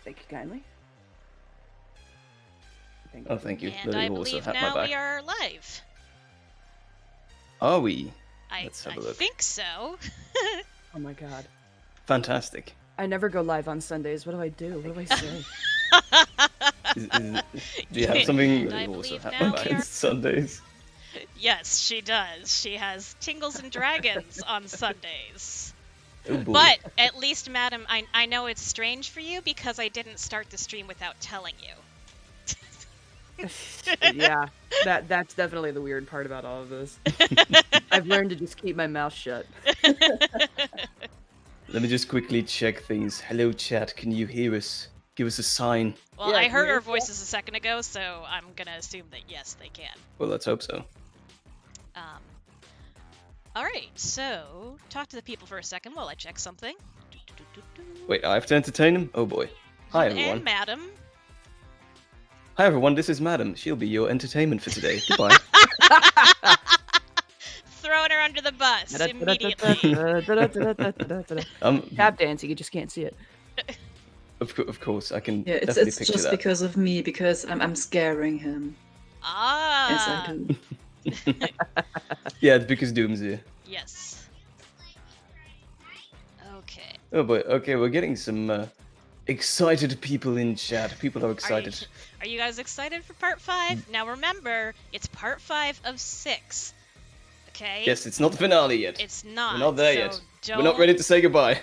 Thank you kindly. Oh, thank you. And Lily I will also believe have my now back. we are live. Are we? I Let's have a look. think so. Oh my god. Fantastic. I never go live on Sundays. What do I do? What do I say? Do you have something? And I You also believe have now my we back are- Sundays. Yes, she does. She has Tingles and Dragons on Sundays. Oh boy. But at least, madam, I know it's strange for you because I didn't start the stream without telling you. Yeah, that's definitely the weird part about all of this. I've learned to just keep my mouth shut. Let me just quickly check things. Hello, chat. Can you hear us? Give us a sign. Well, Yeah, I can heard you- our voices a second ago, so I'm gonna assume that yes, they can. Well, let's hope so. Alright, so talk to the people for a second while I check something. Wait, I have to entertain him? Oh boy. Hi, everyone. And madam. Hi, everyone. This is Madam. She'll be your entertainment for today. Goodbye. Throwing her under the bus immediately. Tap dancing, you just can't see it. Of course, I can Yeah, definitely it's picture just that. because of me, because I'm scaring him. As I Ah, do. Yeah, it's because Doom's here. yes. Okay. Oh boy. Okay, we're getting some excited people in chat. People are excited. Are you guys excited for part 5? Now remember, it's part 5 of 6. Okay? Yes, it's not the finale yet. It's not. We're not there so yet. Don't... We're not ready to say goodbye.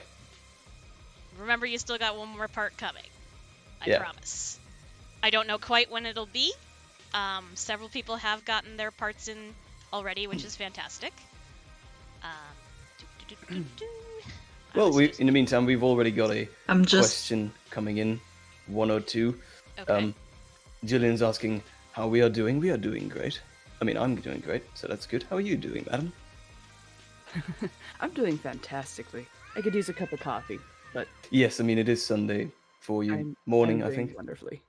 Remember, you still got one more part coming. I Yeah. promise. I don't know quite when it'll be. Several people have gotten their parts in already, which is fantastic. I Well, was just- in the meantime, we've already got a I'm just question coming in. 1 or 2. Okay. Jillian's asking how we are doing. We are doing great. I mean, I'm doing great, so that's good. How are you doing, madam? I'm doing fantastically. I could use a cup of coffee, but Yes, I mean, it is Sunday for you. I'm Morning, I doing think. wonderfully.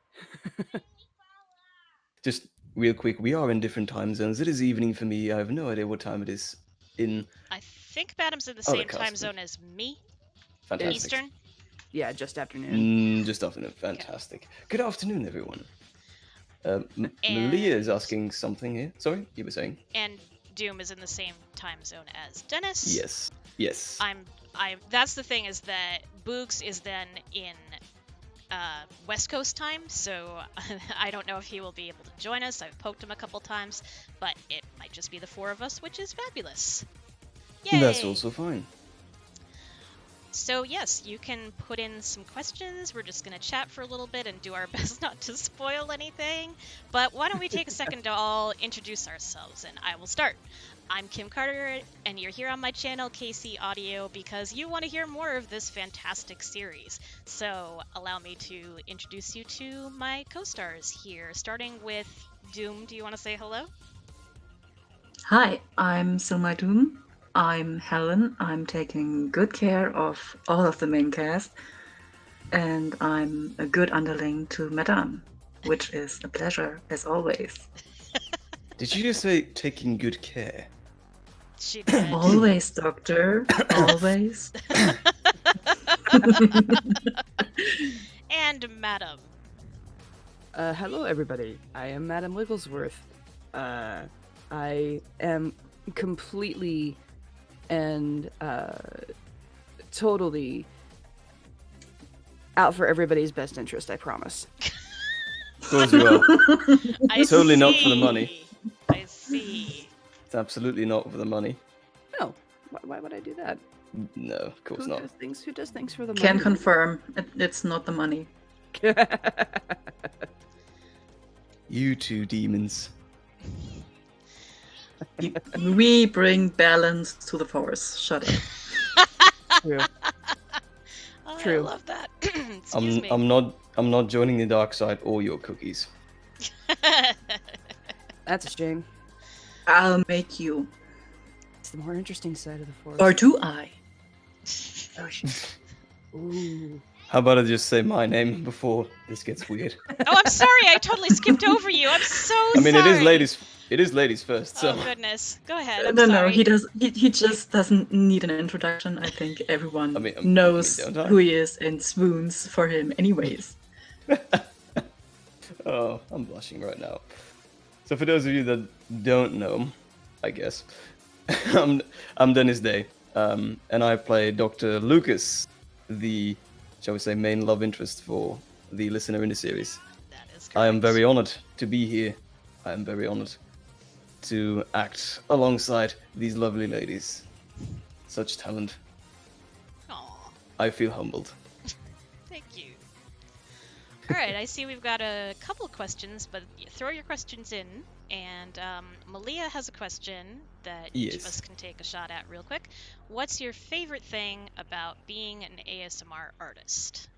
Just real quick, we are in different time zones. It is evening for me. I have no idea what time it is in. I think Madam's in the Oh, same the time custom. zone as me. Fantastic. Eastern. Yeah, just afternoon. Just afternoon. Fantastic. Good afternoon, everyone. Malia And- is asking something here. Sorry, you were saying? And Doom is in the same time zone as Dennis. Yes. Yes. That's the thing, is that Boogs is then in West Coast time, so I don't know if he will be able to join us. I've poked him a couple times, but it might just be the 4 of us, which is fabulous. Yay! That's also fine. So yes, you can put in some questions. We're just going to chat for a little bit and do our best not to spoil anything. But why don't we take a second to all introduce ourselves, and I will start. I'm Kim Carter, and you're here on my channel, KC Audio, because you want to hear more of this fantastic series. So allow me to introduce you to my co-stars here, starting with Doom. Do you want to say hello? Hi, I'm Silmar Doom. I'm Helen. I'm taking good care of all of the main cast, and I'm a good underling to Madame, which is a pleasure as always. Did you just say taking good care? She did. Always, Doctor. Always. And Madam. Hello, everybody. I am Madam Wigglesworth. I am completely and totally out for everybody's best interest, I promise. Of course you are. I Totally not for the money. see. I see. It's absolutely not for the money. No, why would I do that? No, of course Who not. does things for the Can money? confirm, it's not the money. You two demons. We bring balance to the force. Shut up. True. Oh, I True. love that. Excuse me. I'm not joining the dark side or your cookies. That's a shame. I'll make you. It's the more interesting side of the force. Or do I? Oh, shit. Ooh. How about I just say my name before this gets weird? Oh, I'm sorry. I totally skipped over you. I'm so I mean, sorry. it is ladies first. So Oh goodness. Go ahead. I'm No, sorry. he does. He just doesn't need an introduction. I think everyone I mean, knows don't I? who he is and swoons for him, anyways. Oh, I'm blushing right now. So for those of you that don't know, I guess, I'm Dennis Day, and I play Dr. Lucas, the, shall we say, main love interest for the listener in the series. That is correct. I am very honored to be here. I am very honored to act alongside these lovely ladies. Such talent. Aw, I feel humbled. thank you. All right, I see we've got a couple questions, but throw your questions in. And Malia has a question that each of Yes. us can take a shot at real quick. What's your favorite thing about being an ASMR artist?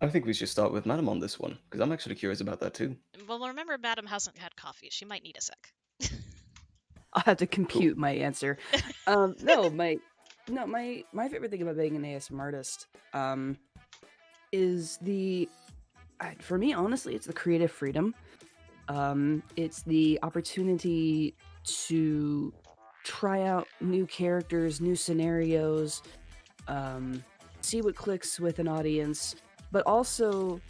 I think we should start with Madam on this one, because I'm actually curious about that too. Well, remember, Madam hasn't had coffee. She might need a sec. I'll have to compute my answer. No, my favorite thing about being an ASMR artist is for me, honestly, it's the creative freedom. It's the opportunity to try out new characters, new scenarios, see what clicks with an audience, but also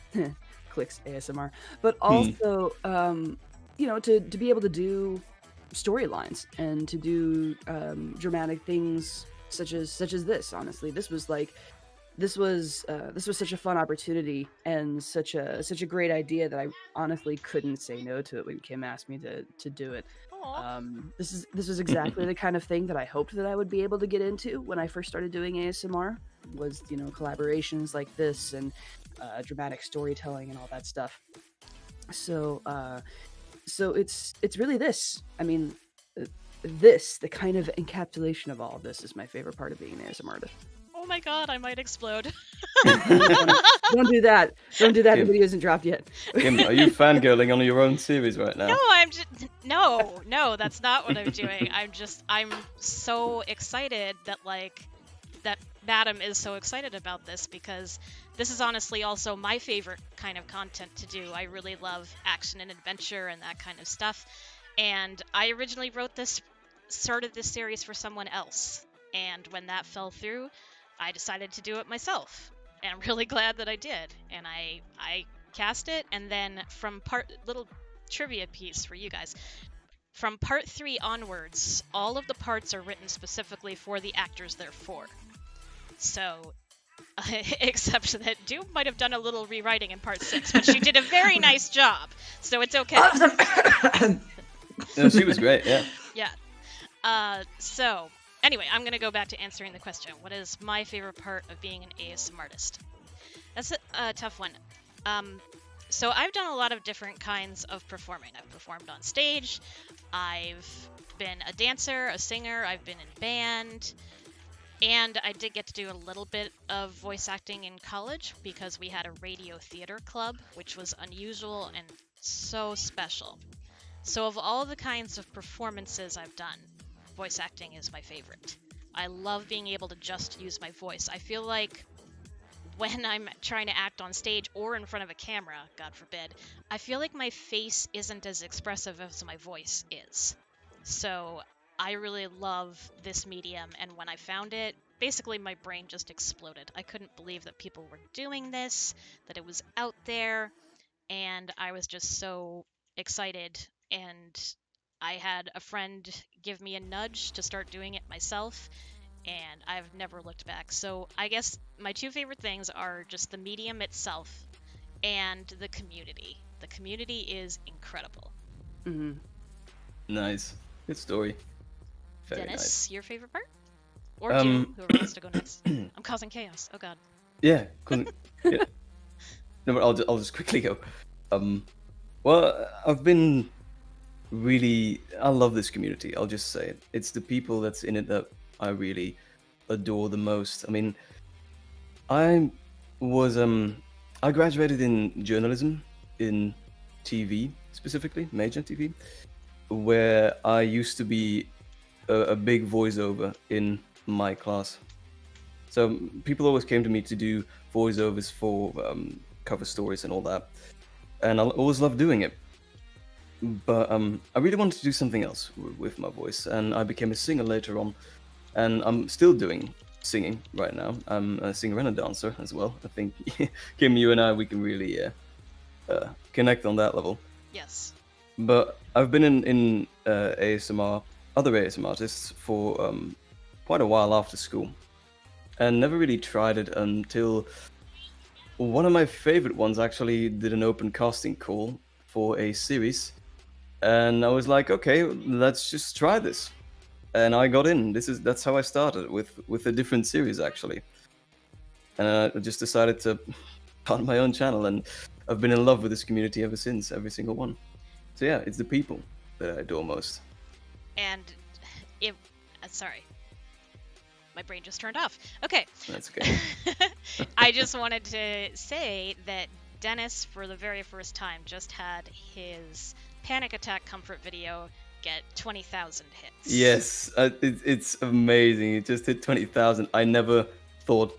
clicks ASMR, but also to be able to do storylines and to do dramatic things such as this. Honestly, this was such a fun opportunity and such a great idea that I honestly couldn't say no to it when Kim asked me to do it. Aw. This was exactly the kind of thing that I hoped that I would be able to get into when I first started doing ASMR. Was collaborations like this and dramatic storytelling and all that stuff. So it's really this. I mean, the kind of encapsulation of all of this is my favorite part of being an ASMR artist. Oh my god, I might explode. Don't do that. Don't do that. The Kim. video isn't dropped yet. Kim, are you fangirling on your own series right now? No, I'm just no, that's not what I'm doing. I'm so excited that that Madam is so excited about this, because this is honestly also my favorite kind of content to do. I really love action and adventure and that kind of stuff. And I originally started this series for someone else. And when that fell through, I decided to do it myself. And I'm really glad that I did. And I cast it, and then little trivia piece for you guys. From part 3 onwards, all of the parts are written specifically for the actors they're for. So, except that Doom might have done a little rewriting in part 6, but she did a very nice job, so it's okay. No, she was great, yeah. Yeah. So, anyway, I'm going to go back to answering the question. What is my favorite part of being an ASMR artist? That's a tough one. So I've done a lot of different kinds of performing. I've performed on stage, I've been a dancer, a singer, I've been in band, and I did get to do a little bit of voice acting in college because we had a radio theater club, which was unusual and so special. So of all the kinds of performances I've done, voice acting is my favorite. I love being able to just use my voice. I feel like when I'm trying to act on stage or in front of a camera, God forbid, I feel like my face isn't as expressive as my voice is. So I really love this medium, and when I found it, basically my brain just exploded. I couldn't believe that people were doing this, that it was out there, and I was just so excited. And I had a friend give me a nudge to start doing it myself, and I've never looked back. So I guess my two favorite things are just the medium itself and the community. The community is incredible. Mm-hmm. Nice. Good story. Very Dennis, nice. your favorite part? Or Doom, whoever wants to go next. I'm causing chaos. Oh god. Yeah, cool. Yeah. No, but I'll just quickly go. Well, I've been I love this community. I'll just say it. It's the people that's in it that I really adore the most. I mean, I graduated in journalism, in TV specifically, major TV, where I used to be a big voiceover in my class. So people always came to me to do voiceovers for cover stories and all that, and I always loved doing it. But I really wanted to do something else with my voice, and I became a singer later on, and I'm still doing singing right now. I'm a singer and a dancer as well. I think Kim, you and I, we can really connect on that level. Yes. But I've been in ASMR, other ASMR artists for quite a while after school, and never really tried it until one of my favorite ones actually did an open casting call for a series, and I was like, okay, let's just try this, and I got in. That's how I started with a different series actually, and I just decided to start my own channel, and I've been in love with this community ever since, every single one. So yeah, it's the people that I adore most. And if sorry, my brain just turned off. Okay. That's okay. I just wanted to say that Dennis, for the very first time, just had his panic attack comfort video get 20,000 hits. Yes, it's amazing. It just hit 20,000. I never thought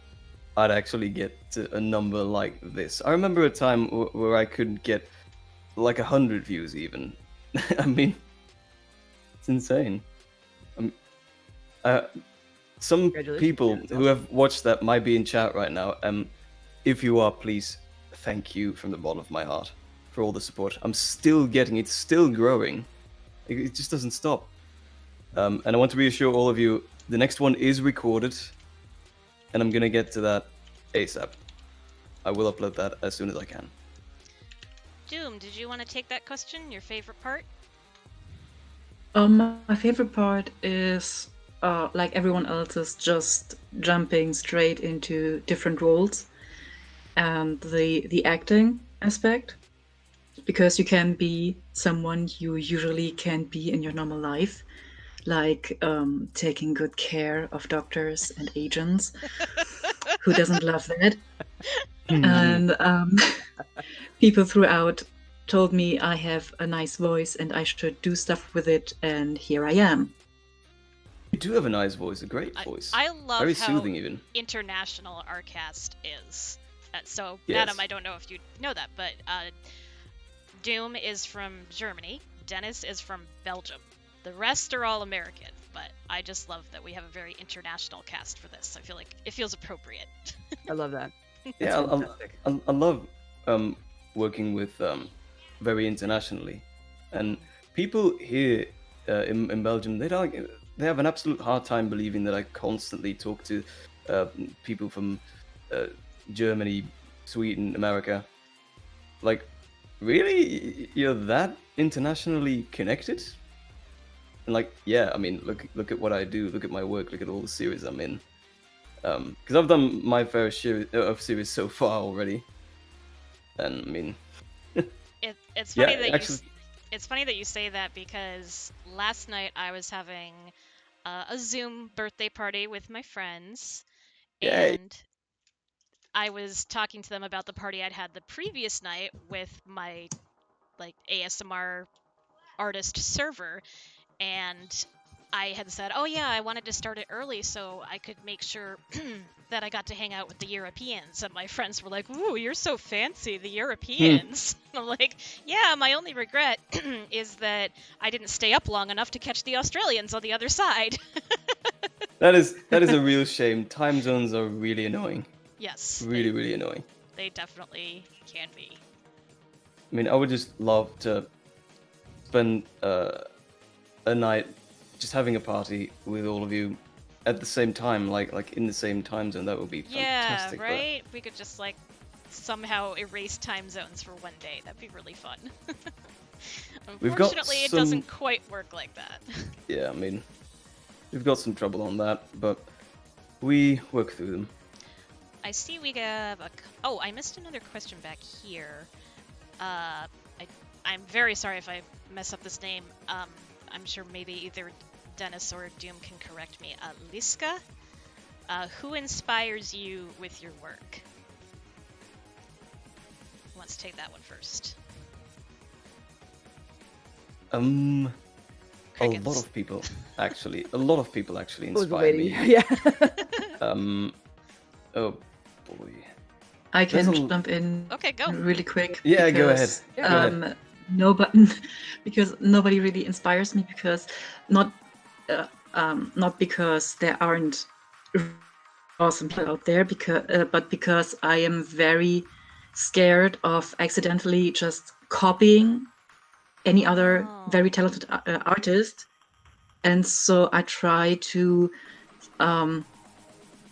I'd actually get to a number like this. I remember a time where I couldn't get like 100 views even. I mean, it's insane. Some people who have watched that might be in chat right now. If you are, please, thank you from the bottom of my heart for all the support. I'm still getting it, still growing. It just doesn't stop. And I want to reassure all of you, the next one is recorded, and I'm gonna get to that ASAP. I will upload that as soon as I can. Doom, did you want to take that question? Your favorite part? My favorite part is, like everyone else's, just jumping straight into different roles, and the acting aspect, because you can be someone you usually can't be in your normal life, like taking good care of doctors and agents. Who doesn't love that? And people throughout told me I have a nice voice and I should do stuff with it, and here I am. You do have a nice voice, a great voice. I love very how soothing even. international our cast is. So, Yes. Adam, I don't know if you know that, but Doom is from Germany. Dennis is from Belgium. The rest are all American, but I just love that we have a very international cast for this. I feel like it feels appropriate. I love that. Yeah, fantastic. I love working with very internationally, and people here in Belgium, they have an absolute hard time believing that I constantly talk to people from Germany, Sweden, America. Like, really, you're that internationally connected? And like, yeah, I mean, look at what I do, look at my work, look at all the series I'm in. Because I've done my fair share of series so far already, and I mean, It's funny Yeah, that actually- it's funny that you say that, because last night I was having a Zoom birthday party with my friends, Yay. and I was talking to them about the party I'd had the previous night with my like ASMR artist server, and I had said, oh yeah, I wanted to start it early so I could make sure that I got to hang out with the Europeans. And my friends were like, ooh, you're so fancy, the Europeans. I'm like, yeah, my only regret is that I didn't stay up long enough to catch the Australians on the other side. that is a real shame. Time zones are really annoying. Yes. Really, really annoying. They definitely can be. I mean, I would just love to spend a night just having a party with all of you at the same time, like in the same time zone. That would be fantastic. Yeah, right? We could just like somehow erase time zones for one day. That'd be really fun. We've got Unfortunately, it some- doesn't quite work like that. Yeah, I mean, we've got some trouble on that, but we work through them. I see we have a... Oh, I missed another question back here. I'm very sorry if I mess up this name. I'm sure maybe either Dennis or Doom can correct me. Liska? Who inspires you with your work? Who wants to take that one first? A Crickets. lot of people actually. A lot of people actually I was inspire waiting. me. Yeah. Oh boy. I can There's a- jump in Okay, go. really quick. Yeah, go ahead. because, Go ahead. Because nobody really inspires me, because not because there aren't awesome out there because I am very scared of accidentally just copying any other very talented artist, and so I try to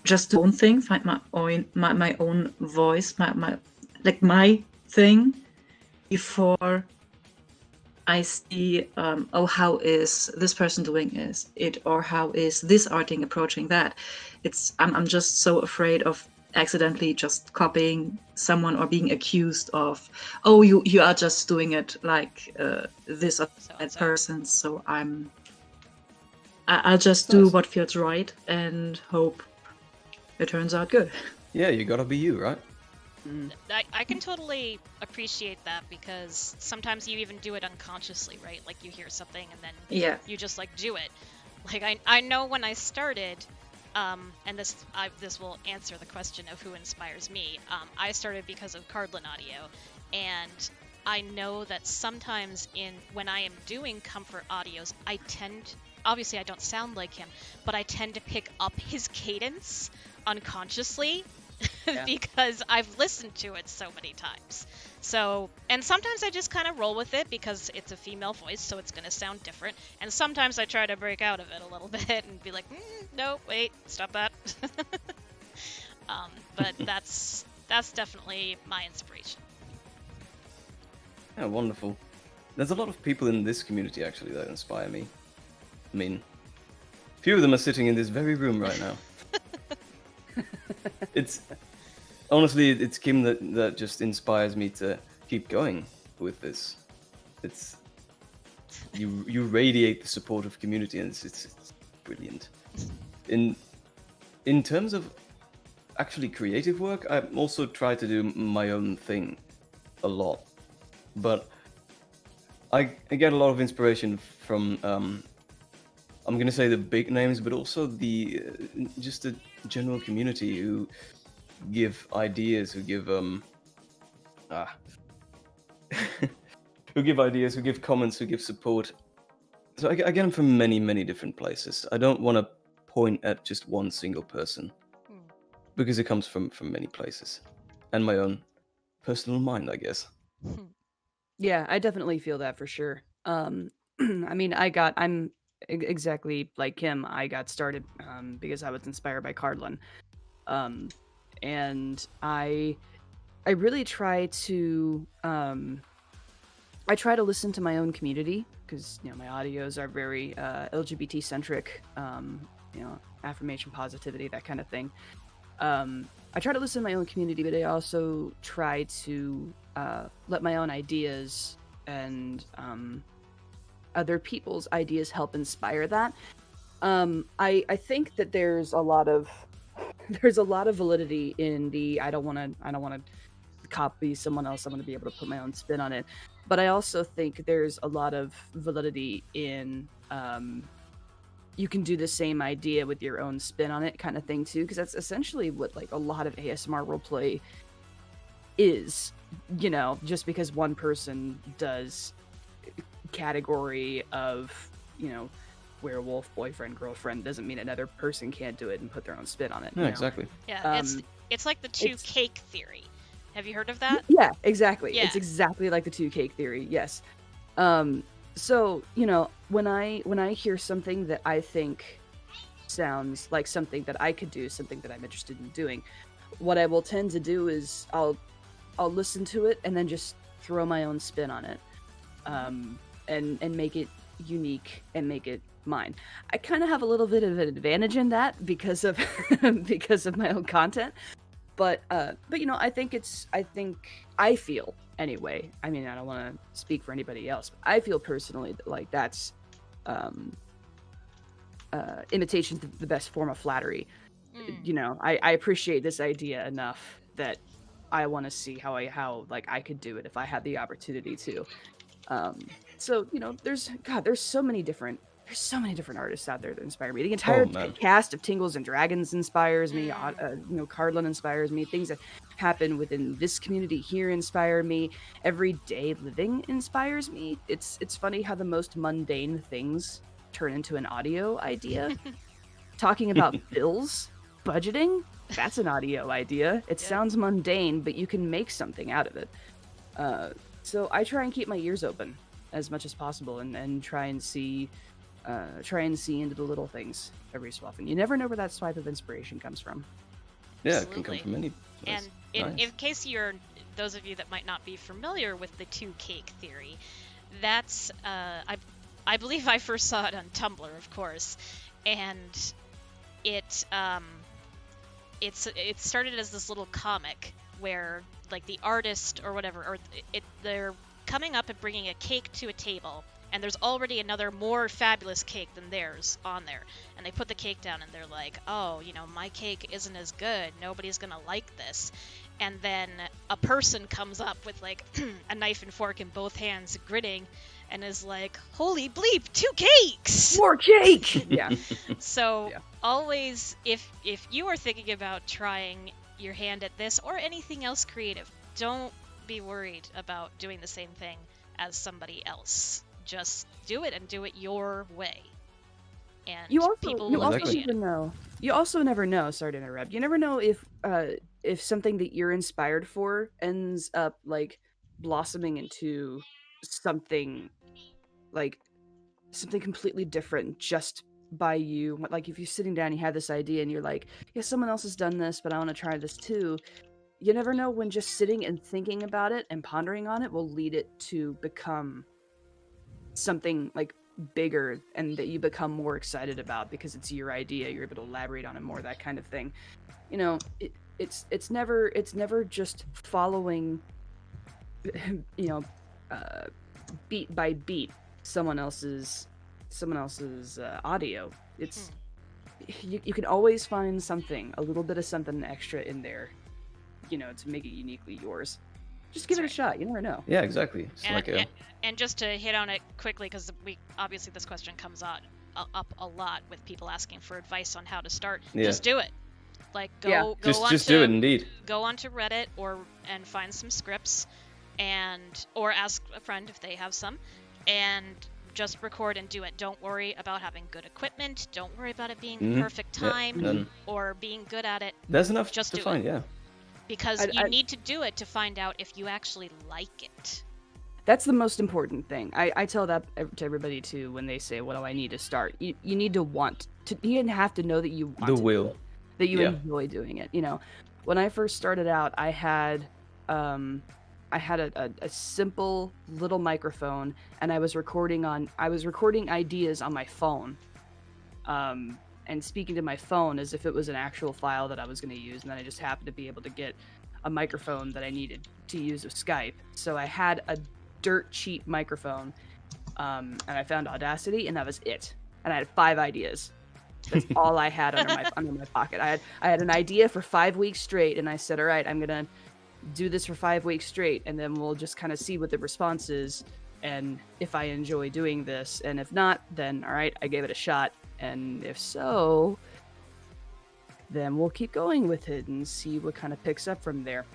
just do my own thing, find my own voice, my thing before I see how is this person doing it, or how is this arting approaching that. I'm just so afraid of accidentally just copying someone or being accused of, oh, you are just doing it like this or that person. So I'll just do what feels right and hope it turns out good. Yeah, you gotta be you, right? I can totally appreciate that, because sometimes you even do it unconsciously, right? Like you hear something and then you just like do it. Like I know when I started, and this will answer the question of who inspires me. I started because of Cardlin Audio, and I know that sometimes when I am doing comfort audios, obviously I don't sound like him, but I tend to pick up his cadence unconsciously. Yeah. Because I've listened to it so many times. So, and sometimes I just kind of roll with it because it's a female voice, so it's going to sound different. And sometimes I try to break out of it a little bit and be like, no, wait, stop that. But that's definitely my inspiration. Yeah, wonderful. There's a lot of people in this community actually that inspire me. I mean, a few of them are sitting in this very room right now. It's Kim that just inspires me to keep going with this. It's you radiate the support of community, and it's brilliant. In terms of actually creative work, I also try to do my own thing a lot, but I get a lot of inspiration from I'm gonna say the big names, but also just the general community who give ideas, who give who give ideas, who give comments, who give support. So I get them from many different places. I don't want to point at just one single person, because it comes from many places, and my own personal mind, I guess. Yeah, I definitely feel that for sure. I mean, I'm exactly like Kim. I got started because I was inspired by Cardlin. And I really try to listen to my own community, because my audios are very LGBT centric, affirmation, positivity, that kind of thing. I try to listen to my own community, but I also try to let my own ideas and other people's ideas help inspire that. I think that there's a lot of validity in the I don't want to copy someone else. I want to be able to put my own spin on it. But I also think there's a lot of validity in you can do the same idea with your own spin on it, kind of thing too, because that's essentially what like a lot of ASMR roleplay is. Just because one person does category of werewolf, boyfriend, girlfriend, doesn't mean another person can't do it and put their own spin on it. Yeah, exactly. Yeah, it's like the two cake theory. Have you heard of that? Yeah, exactly. Yeah. It's exactly like the two cake theory. Yes. So when I hear something that I think sounds like something that I could do, something that I'm interested in doing, what I will tend to do is I'll listen to it and then just throw my own spin on it, and make it unique and make it mine. I kind of have a little bit of an advantage in that because of my own content, but I feel anyway. I mean, I don't want to speak for anybody else, but I feel personally that like that's imitation the best form of flattery. I appreciate this idea enough that I want to see how I could do it if I had the opportunity to. So there's so many different artists out there that inspire me. The entire cast of Tingles and Dragons inspires me. Cardlin inspires me. Things that happen within this community here inspire me. Everyday living inspires me. It's funny how the most mundane things turn into an audio idea. Talking about bills, budgeting, that's an audio idea. It Yeah. sounds mundane, but you can make something out of it. So I try and keep my ears open as much as possible, and try and see into the little things every so often. You never know where that swipe of inspiration comes from. Yeah, it can come Absolutely. from any place. And Nice. in case you're, those of you that might not be familiar with the two cake theory, that's I believe I first saw it on Tumblr, of course, and it started as this little comic where like the artist or whatever, or they're coming up and bringing a cake to a table, and there's already another more fabulous cake than theirs on there, and they put the cake down and they're like, oh, my cake isn't as good, nobody's gonna like this. And then a person comes up with like a knife and fork in both hands, grinning, and is like, holy bleep, 2 cakes! More cake! Yeah. So Yeah. always, if you are thinking about trying your hand at this or anything else creative, don't be worried about doing the same thing as somebody else. Just do it and do it your way. And You people you will also appreciate never it. know. You also never know. Sorry to interrupt. You never know if something that you're inspired for ends up like blossoming into something like something completely different just by you. Like if you're sitting down, you have this idea, and you're like, "Yeah, someone else has done this, but I want to try this too." You never know when just sitting and thinking about it and pondering on it will lead it to become something like bigger, and that you become more excited about because it's your idea. You're able to elaborate on it more, that kind of thing. It's never just following you know beat by beat someone else's audio. It's you can always find something, a little bit of something extra in there, to make it uniquely yours. Just give it a shot. You never know. Yeah, exactly. It's And, like a and just to hit on it quickly, because obviously this question comes up a lot with people asking for advice on how to start. Yeah. Just do it. Like Yeah. go just do it indeed. go onto Reddit and find some scripts, or ask a friend if they have some, and just record and do it. Don't worry about having good equipment. Don't worry about it being Mhm. perfect Yeah, time none. or being good at it, There's enough Just to do find, yeah. because I- you need to do it to find out if you actually like it. That's the most important thing. I tell that to everybody too when they say, "What do I need to start?" You need to want to. You didn't have to know that you want The to will. do it, that you Yeah. enjoy doing it. When I first started out, I had a simple little microphone, and I was recording ideas on my phone, and speaking to my phone as if it was an actual file that I was going to use. And then I just happened to be able to get a microphone that I needed to use with Skype. So I had a dirt cheap microphone, and I found Audacity, and that was it. And I had 5 ideas. That's all I had under my pocket. I had an idea for 5 weeks straight, and I said, "All right, I'm gonna do this for 5 weeks straight, and then we'll just kind of see what the response is, and if I enjoy doing this, and if not, then all right, I gave it a shot, and if so, then we'll keep going with it and see what kind of picks up from there."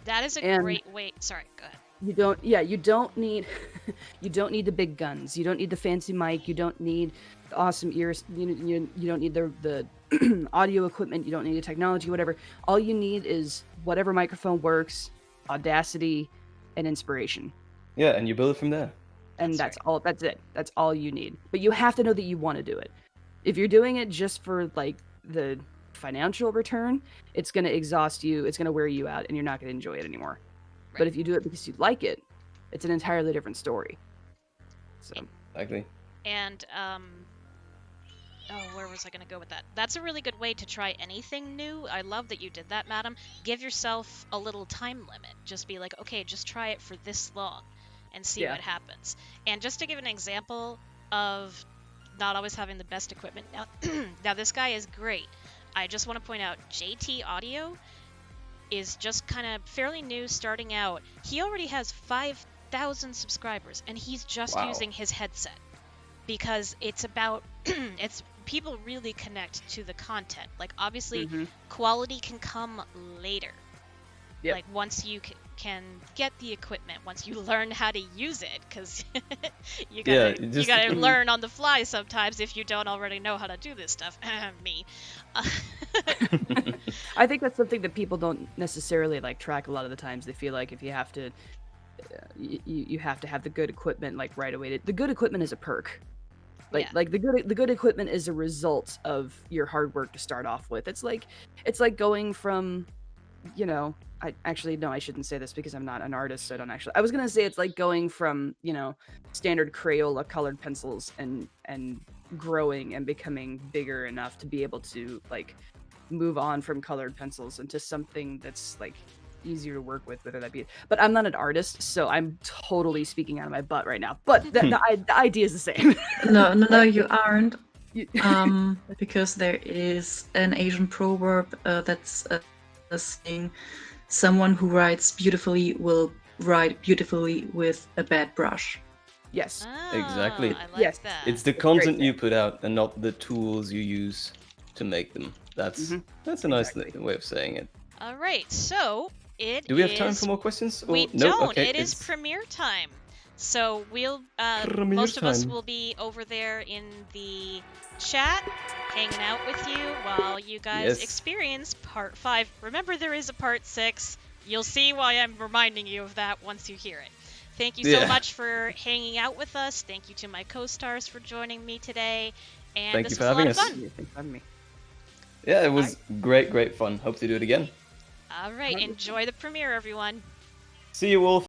That is a And- great way. Sorry, go ahead. You don't need you don't need the big guns. You don't need the fancy mic. You don't need the awesome ears. You don't need the audio equipment. You don't need the technology, whatever. All you need is whatever microphone works, Audacity, and inspiration. Yeah, and you build it from there. And That's that's it. That's all you need. But you have to know that you want to do it. If you're doing it just for like the financial return, it's going to exhaust you. It's going to wear you out, and you're not going to enjoy it anymore. But Right. if you do it because you like it, it's an entirely different story. So Exactly. And where was I going to go with that? That's a really good way to try anything new. I love that you did that, madam. Give yourself a little time limit. Just be like, okay, just try it for this long and see Yeah. what happens. And just to give an example of not always having the best equipment. Now this guy is great. I just want to point out JT Audio is just kind of fairly new, starting out. He already has 5,000 subscribers, and he's just Wow. using his headset because it's about it's people really connect to the content. Like obviously Mhm. quality can come later. Yep. Like once you can get the equipment once you learn how to use it, because you Yeah, gotta just you gotta learn on the fly sometimes if you don't already know how to do this stuff. Me. I think that's something that people don't necessarily like track a lot of the times. They feel like if you have to, you have to have the good equipment like right away. The good equipment is a perk. Yeah. Like the good equipment is a result of your hard work to start off with. It's like going from, you know, I shouldn't say this because I'm not an artist, so I don't actually. I was gonna say it's like going from, you know, standard Crayola colored pencils and growing and becoming bigger enough to be able to like move on from colored pencils into something that's like easier to work with, whether that be. But I'm not an artist, so I'm totally speaking out of my butt right now. But the idea is the same. No, you aren't. You- Because there is an Asian proverb that's saying, someone who writes beautifully will write beautifully with a bad brush. yes. Exactly. I like Yes. that. It's the It's very content you fair. put out and not the tools you use to make them. That's a nice Exactly. way of saying it. All right, so it Do we have time is- for more questions? Or We no? don't. Okay, It is it's premiere time. So we'll Premiere most of us time. will be over there in the chat hanging out with you while you guys Yes. experience part 5. Remember, there is a part 6. You'll see why I'm reminding you of that once you hear it. Thank you so Yeah. much for hanging out with us. Thank you to my co-stars for joining me today. And Thank this you for was a lot having of us. fun. Thanks for having me. Yeah, it was great fun. Hope to do it again. All right, enjoy the premiere, everyone. See you all.